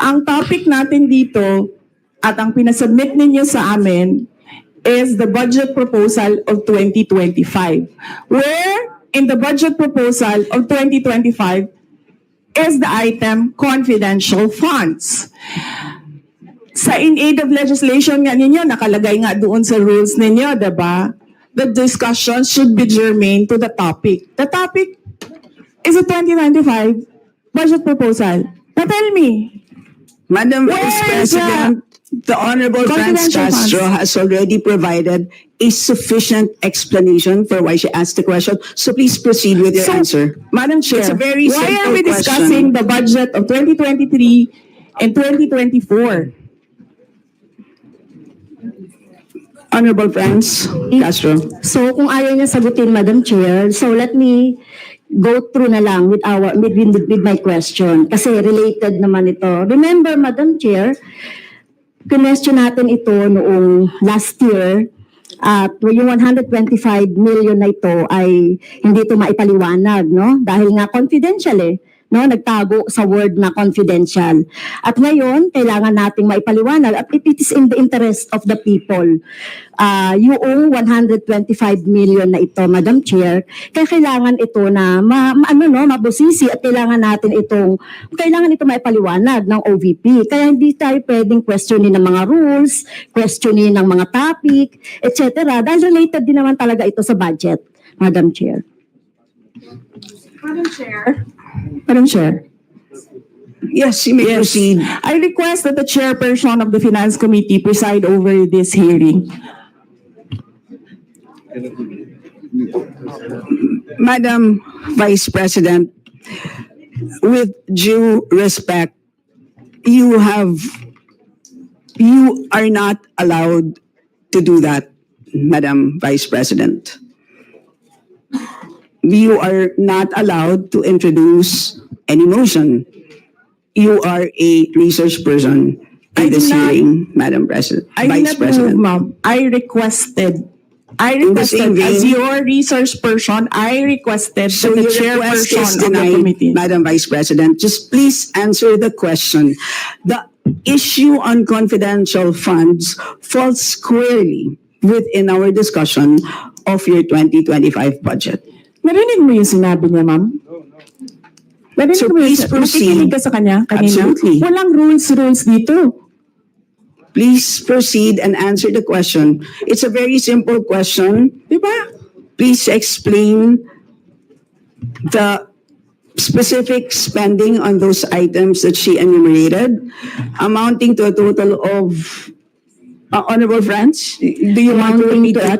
Ang topic natin dito at ang pinasubmit ninyo sa amin is the budget proposal of 2025. Where in the budget proposal of 2025 is the item confidential funds. Sa in aid of legislation nga ninyo, nakalagay nga doon sa rules ninyo, diba? The discussion should be germane to the topic. The topic is a 2025 budget proposal. Now tell me, Madam Where Vice is the President, the Honorable Franz confidential Castro funds? has already provided a sufficient explanation for why she asked the question. So please proceed with your answer. Madam Chair, It's a very why simple are we discussing the budget of 2023 and 2024? Honorable Franz Castro. So kung ayaw niya sagutin, Madam Chair, so let me go through na lang with my question kasi related naman ito. Remember, Madam Chair, question natin ito noong last year at yung 125 million na ito ay hindi ito maipaliwanag, no? Dahil nga confidential no, nagtago sa word na confidential. At ngayon, kailangan nating maipaliwanag at it is in the interest of the people. Yung 125 million na ito, Madam Chair, kaya kailangan ito na mabusisi at kailangan ito maipaliwanag ng OVP. Kaya hindi tayo pwedeng questionin ng mga rules, questionin ng mga topic, etc. Dahil related din naman talaga ito sa budget, Madam Chair. Madam Chair. Yes, you may proceed. I request that the chairperson of the Finance Committee preside over this hearing. Madam Vice President, with due respect, you are not allowed to do that, Madam Vice President. You are not allowed to introduce any motion. You are a research person in this hearing, Madam President, I Vice did not President. move, ma'am. I requested the same as vein- your research person, I requested So that the your request is chairperson of the denied, committee. Madam Vice President. Just please answer the question. The issue on confidential funds falls squarely within our discussion of your 2025 budget. Narinig mo yung sinabi niya, ma'am? Narinig So mo yung please proceed. nakikinig ka sa kanya kanina? Absolutely. Walang rules dito. Please proceed and answer the question. It's a very simple question. Diba? Please explain the specific spending on those items that she enumerated, amounting to a total of, Honorable Franz, do you want to Amounting repeat to a that?